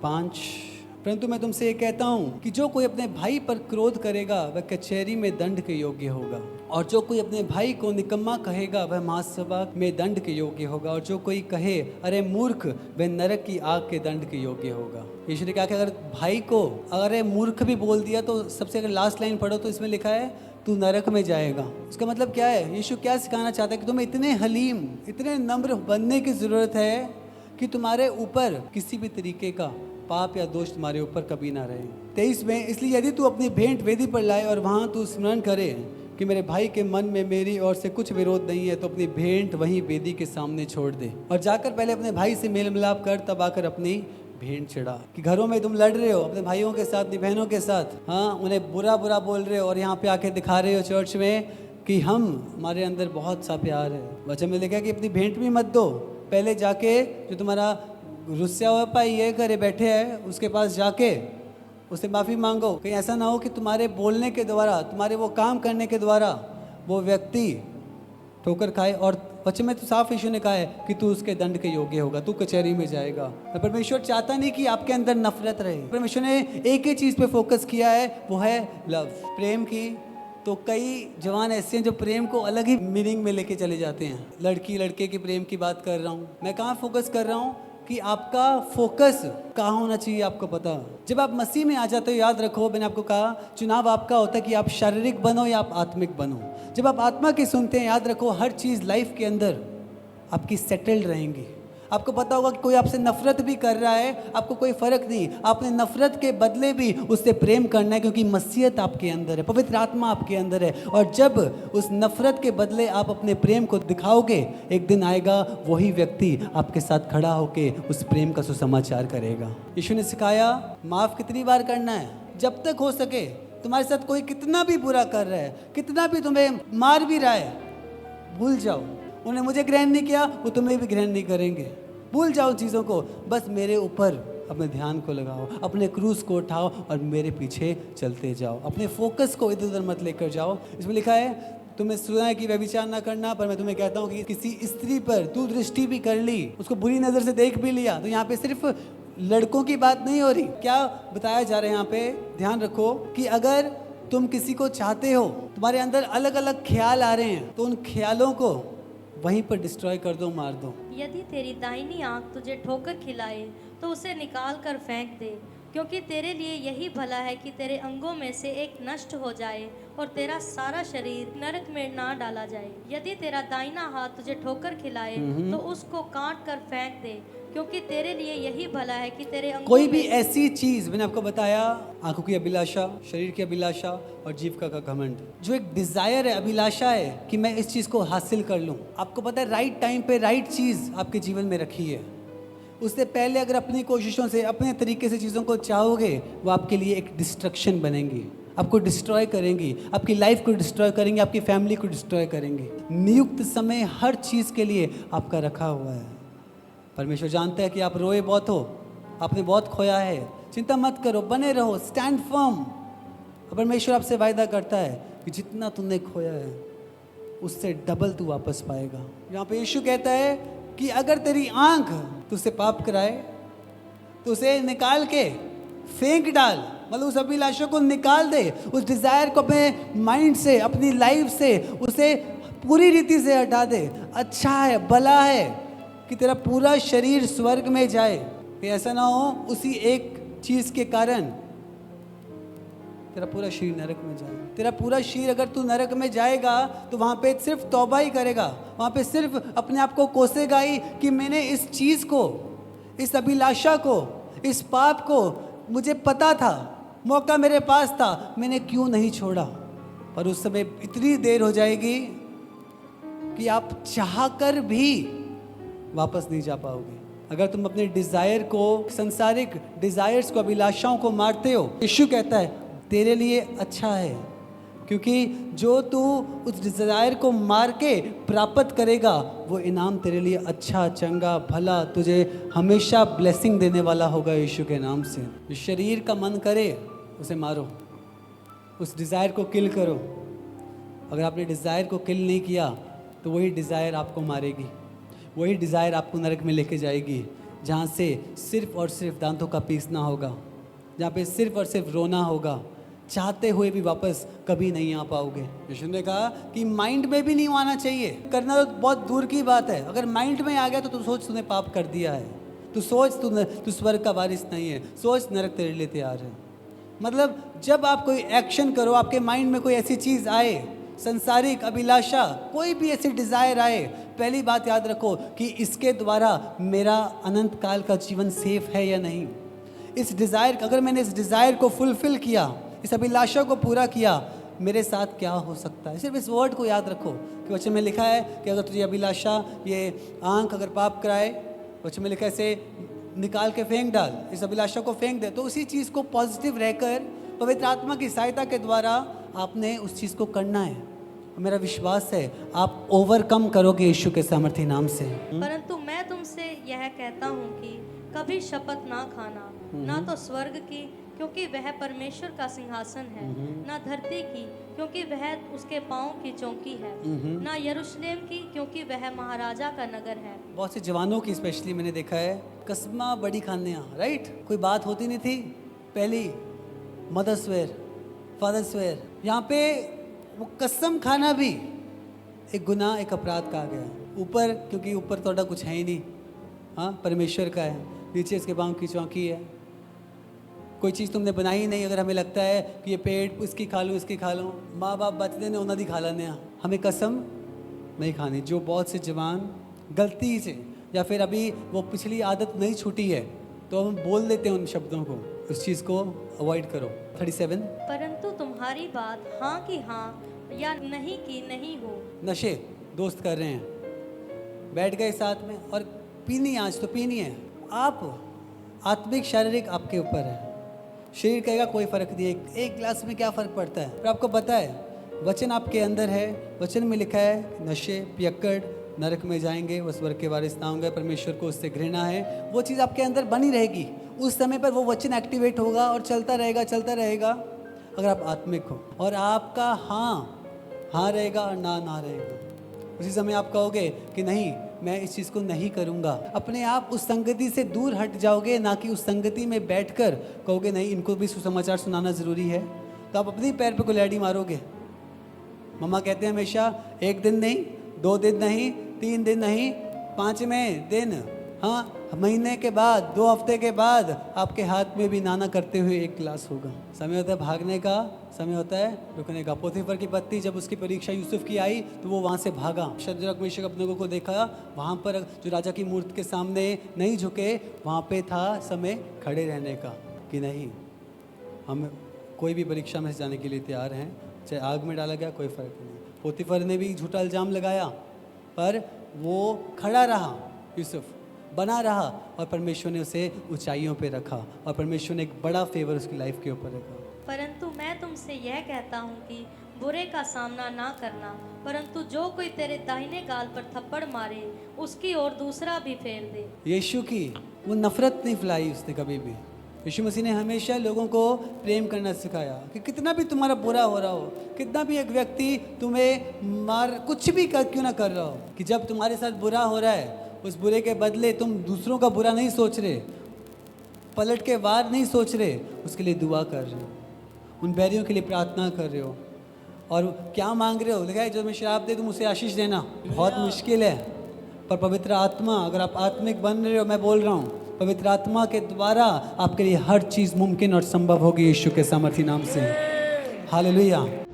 5। परंतु मैं तुमसे ये कहता हूँ कि जो कोई अपने भाई पर क्रोध करेगा वह कचहरी में दंड के योग्य होगा, और जो कोई अपने भाई को निकम्मा कहेगा वह महासभा में दंड के योग्य होगा, और जो कोई कहे अरे मूर्ख वह नरक की आग के दंड के योग्य होगा। यीशु ने कहा कि अगर भाई को अरे मूर्ख भी बोल दिया तो सबसे अगर लास्ट लाइन पढ़ो तो इसमें लिखा है तू नरक में जाएगा। उसका मतलब क्या है? यीशु क्या सिखाना चाहता है कि तुम्हें इतने हलीम, इतने नम्र बनने की ज़रूरत है कि तुम्हारे ऊपर किसी भी तरीके का पाप या दोष तुम्हारे ऊपर कभी ना रहे। 23 में, इसलिए यदि तू अपनी भेंट वेदी पर लाए और वहाँ तू स्मरण करे कि मेरे भाई के मन में मेरी ओर से कुछ विरोध नहीं है, तो अपनी भेंट वहीं वेदी के सामने छोड़ दे और जाकर पहले अपने भाई से मेल मिलाप कर, तब आकर अपनी भेंट चढ़ा। कि घरों में तुम लड़ रहे हो अपने भाइयों के साथ, अपनी बहनों के साथ, हाँ, उन्हें बुरा बुरा बोल रहे हो और यहाँ पे आके दिखा रहे हो चर्च में कि हमारे अंदर बहुत सा प्यार है। वचन में लिखा कि अपनी भेंट भी मत दो, पहले जाके जो तुम्हारा रुस्या हुआ भाई है घरे बैठे है उसके पास जाके उससे माफ़ी मांगो। कहीं ऐसा ना हो कि तुम्हारे बोलने के द्वारा, तुम्हारे वो काम करने के द्वारा वो व्यक्ति ठोकर खाए। और वचन में तो साफ यीशु ने कहा है कि तू उसके दंड के योग्य होगा, तू कचहरी में जाएगा। परमेश्वर चाहता नहीं कि आपके अंदर नफरत रहे। परमेश्वर ने एक ही चीज़ पे फोकस किया है, वो है लव, प्रेम की। तो कई जवान ऐसे हैं जो प्रेम को अलग ही मीनिंग में लेके चले जाते हैं। लड़की लड़के के प्रेम की बात कर रहा हूँ मैं। कहाँ फोकस कर रहा हूँ कि आपका फोकस कहाँ होना चाहिए आपको पता। जब आप मसीह में आ जाते हो, याद रखो मैंने आपको कहा चुनाव आपका होता है कि आप शारीरिक बनो या आप आत्मिक बनो। जब आप आत्मा की सुनते हैं, याद रखो हर चीज़ लाइफ के अंदर आपकी सेटल्ड रहेंगी। आपको पता होगा कि कोई आपसे नफरत भी कर रहा है, आपको कोई फर्क नहीं, आपने नफरत के बदले भी उससे प्रेम करना है, क्योंकि मसीहत आपके अंदर है, पवित्र आत्मा आपके अंदर है। और जब उस नफरत के बदले आप अपने प्रेम को दिखाओगे, एक दिन आएगा वही व्यक्ति आपके साथ खड़ा होके उस प्रेम का सुसमाचार करेगा। यीशु ने सिखाया माफ़ कितनी बार करना है? जब तक हो सके। तुम्हारे साथ कोई कितना भी बुरा कर रहा है, कितना भी तुम्हें मार भी रहा है, भूल जाओ। उन्हें मुझे ग्रहण नहीं किया, वो तुम्हें भी ग्रहण नहीं करेंगे। भूल जाओ चीज़ों को, बस मेरे ऊपर अपने ध्यान को लगाओ, अपने क्रूस को उठाओ और मेरे पीछे चलते जाओ। अपने फोकस को इधर उधर मत लेकर जाओ। इसमें लिखा है तुमने सुना है कि व्यभिचार ना करना, पर मैं तुम्हें कहता हूँ कि किसी स्त्री पर तू दृष्टि भी कर ली, उसको बुरी नज़र से देख भी लिया, तो यहाँ पे सिर्फ लड़कों की बात नहीं हो रही। क्या बताया जा रहा है यहाँ पे? ध्यान रखो कि अगर तुम किसी को चाहते हो, तुम्हारे अंदर अलग अलग ख्याल आ रहे हैं, तो उन ख्यालों को वहीं पर डिस्ट्रॉय कर दो, मार दो। यदि तेरी दाहिनी आंख तुझे ठोकर खिलाए तो उसे निकाल कर फेंक दे, क्योंकि तेरे लिए यही भला है कि तेरे अंगों में से एक नष्ट हो जाए और तेरा सारा शरीर नरक में ना डाला जाए। यदि तेरा दाहिना हाथ तुझे ठोकर खिलाए तो उसको काट कर फेंक दे, क्योंकि तेरे लिए यही भला है कि तेरे अंगों कोई भी में ऐसी चीज, मैंने आपको बताया, आंखों की अभिलाषा, शरीर की अभिलाषा और जीविका का घमंड, जो एक डिजायर है, अभिलाषा है कि मैं इस चीज को हासिल कर लूं। आपको पता है राइट टाइम पे राइट चीज आपके जीवन में रखी है। उससे पहले अगर अपनी कोशिशों से, अपने तरीके से चीज़ों को चाहोगे, वो आपके लिए एक डिस्ट्रक्शन बनेंगी, आपको डिस्ट्रॉय करेंगी, आपकी लाइफ को डिस्ट्रॉय करेंगे, आपकी फैमिली को डिस्ट्रॉय करेंगे। नियुक्त समय हर चीज़ के लिए आपका रखा हुआ है। परमेश्वर जानता है कि आप रोए बहुत हो, आपने बहुत खोया है। चिंता मत करो, बने रहो, स्टैंड फर्म। परमेश्वर आपसे वायदा करता है कि जितना तुमने खोया है उससे डबल तू वापस पाएगा। यहाँ पे यीशु कहता है कि अगर तेरी आंख तुझसे पाप कराए तो उसे निकाल के फेंक डाल, मतलब उस अभिलाषा को निकाल दे, उस डिज़ायर को अपने माइंड से, अपनी लाइफ से उसे पूरी रीति से हटा दे। अच्छा है, भला है कि तेरा पूरा शरीर स्वर्ग में जाए, कि ऐसा ना हो उसी एक चीज़ के कारण तेरा पूरा शरीर नरक में जाए। तेरा पूरा शरीर अगर तू नरक में जाएगा तो वहाँ पे सिर्फ तौबा ही करेगा, वहाँ पे सिर्फ अपने आप को कोसेगा ही कि मैंने इस चीज़ को, इस अभिलाषा को, इस पाप को, मुझे पता था, मौका मेरे पास था, मैंने क्यों नहीं छोड़ा। पर उस समय इतनी देर हो जाएगी कि आप चाहकर भी वापस नहीं जा पाओगे। अगर तुम अपने डिज़ायर को, सांसारिक डिज़ायर्स को, अभिलाषाओं को मारते हो, यीशु कहता है तेरे लिए अच्छा है, क्योंकि जो तू उस डिज़ायर को मार के प्राप्त करेगा वो इनाम तेरे लिए अच्छा, चंगा, भला, तुझे हमेशा ब्लेसिंग देने वाला होगा यीशु के नाम से। जो शरीर का मन करे उसे मारो, उस डिज़ायर को किल करो। अगर आपने डिज़ायर को किल नहीं किया तो वही डिज़ायर आपको मारेगी, वही डिज़ायर आपको नरक में लेके जाएगी। जहाँ से सिर्फ और सिर्फ दांतों का पीसना होगा, जहाँ पे सिर्फ और सिर्फ रोना होगा, चाहते हुए भी वापस कभी नहीं आ पाओगे। यीशु ने कहा कि माइंड में भी नहीं आना चाहिए, करना तो बहुत दूर की बात है। अगर माइंड में आ गया तो तू सोच तूने पाप कर दिया है, तू सोच तू स्वर्ग का वारिस नहीं है, सोच नरक तेरे लिए तैयार है। मतलब जब आप कोई एक्शन करो, आपके माइंड में कोई ऐसी चीज़ आए, संसारिक अभिलाषा, कोई भी ऐसी डिज़ायर आए, पहली बात याद रखो कि इसके द्वारा मेरा अनंत काल का जीवन सेफ है या नहीं। इस डिज़ायर, अगर मैंने इस डिज़ायर को फुलफिल किया, इस अभिलाषा को पूरा किया, मेरे साथ क्या हो सकता है। सिर्फ इस वर्ड को याद रखो कि वचन में लिखा है कि अगर तुझे अभिलाषा, ये आंख अगर पाप कराए, वचन में लिखा है इसे निकाल के फेंक डाल, इस अभिलाषा को फेंक दे। तो उसी चीज़ को पॉजिटिव रहकर पवित्र आत्मा की सहायता के द्वारा आपने उस चीज़ को करना है। मेरा विश्वास है आप ओवरकम करोगे यीशु के सामर्थ्य नाम से। परंतु मैं तुमसे यह कहता हूँ कि कभी शपथ ना खाना, ना तो स्वर्ग की, क्योंकि वह परमेश्वर का सिंहासन है, ना धरती की, क्योंकि वह उसके पाँव की चौकी है, ना यरूशलेम की, क्योंकि वह महाराजा का नगर है। बहुत से जवानों की स्पेशली मैंने देखा है कसमा बड़ी खाने, राइट, कोई बात होती नहीं थी, पहली मदर्स वेयर, फादर्स वेयर, यहाँ पे वो कसम खाना भी एक गुनाह, एक अपराध कहा गया। ऊपर, क्योंकि ऊपर थोड़ा कुछ है ही नहीं, हाँ परमेश्वर का है, नीचे इसके पाँव की चौकी है। कोई चीज़ तुमने बनाई ही नहीं, अगर हमें लगता है कि ये पेट इसकी खा लूँ, इसकी खा लूँ, माँ बाप बचते ने उन्होंने खा लेने, हमें कसम नहीं खानी। जो बहुत से जवान गलती से या फिर अभी वो पिछली आदत नहीं छूटी है तो हम बोल देते हैं उन शब्दों को, उस चीज़ को अवॉइड करो। 37 परंतु तुम्हारी बात हाँ की हाँ या नहीं की नहीं हो। नशे दोस्त कर रहे हैं, बैठ गए साथ में और पीनी, आज तो पीनी है। आप आत्मिक शारीरिक आपके ऊपर है, शरीर कहेगा कोई फर्क नहीं है, एक गिलास में क्या फ़र्क पड़ता है। पर आपको पता है वचन आपके अंदर है, वचन में लिखा है नशे पियक्कड़ नरक में जाएंगे, वो स्वर्ग के वारिस ना होंगे, परमेश्वर को उससे घृणा है। वो चीज़ आपके अंदर बनी रहेगी, उस समय पर वो वचन एक्टिवेट होगा और चलता रहेगा चलता रहेगा। अगर आप आत्मिक हो और आपका हाँ रहेगा और ना रहेगा, उसी समय आप कहोगे कि नहीं मैं इस चीज़ को नहीं करूँगा। अपने आप उस संगति से दूर हट जाओगे, ना कि उस संगति में बैठकर कहोगे नहीं इनको भी सुसमाचार सुनाना ज़रूरी है। तो आप अपने पैर पे कुल्हाड़ी मारोगे। मम्मा कहते हैं हमेशा एक दिन नहीं, 2 दिन नहीं, 3 दिन नहीं, 5वें दिन, हाँ महीने के बाद, 2 हफ्ते के बाद आपके हाथ में भी नाना करते हुए एक गिलास होगा। समय होता है भागने का, समय होता है रुकने का। पोतीफर की पत्नी जब उसकी परीक्षा यूसुफ की आई तो वो वहाँ से भागा। शद्रक मेशक अबेदनगो को देखा, वहाँ पर जो राजा की मूर्ति के सामने नहीं झुके, वहाँ पे था समय खड़े रहने का कि नहीं हम कोई भी परीक्षा में से जाने के लिए तैयार हैं, चाहे आग में डाला गया कोई फ़र्क नहीं। पोतीफर ने भी झूठा इल्ज़ाम लगाया पर वो खड़ा रहा, यूसुफ बना रहा और परमेश्वर ने उसे ऊंचाइयों पे रखा और परमेश्वर ने एक बड़ा फेवर उसकी लाइफ के ऊपर रखा। परंतु मैं तुमसे यह कहता हूँ कि बुरे का सामना ना करना, परंतु जो कोई तेरे दाहिने गाल पर थप्पड़ मारे उसकी ओर दूसरा भी फेर दे। यीशु की वो नफरत नहीं फैलाई उसने कभी भी। यीशु मसीह ने हमेशा लोगों को प्रेम करना सिखाया कि कितना भी तुम्हारा बुरा हो रहा हो, कितना भी एक व्यक्ति तुम्हें मार कुछ भी क्यों ना कर रहा हो, कि जब तुम्हारे साथ बुरा हो रहा है उस बुरे के बदले तुम दूसरों का बुरा नहीं सोच रहे, पलट के वार नहीं सोच रहे, उसके लिए दुआ कर रहे हो, उन बैरियों के लिए प्रार्थना कर रहे हो। और क्या मांग रहे हो? लिखा है जो मैं शराब दे तुम उसे आशीष देना। बहुत मुश्किल है, पर पवित्र आत्मा, अगर आप आत्मिक बन रहे हो, मैं बोल रहा हूँ पवित्र आत्मा के द्वारा आपके लिए हर चीज़ मुमकिन और संभव होगी यीशु के सामर्थ्य नाम से। हालेलुया।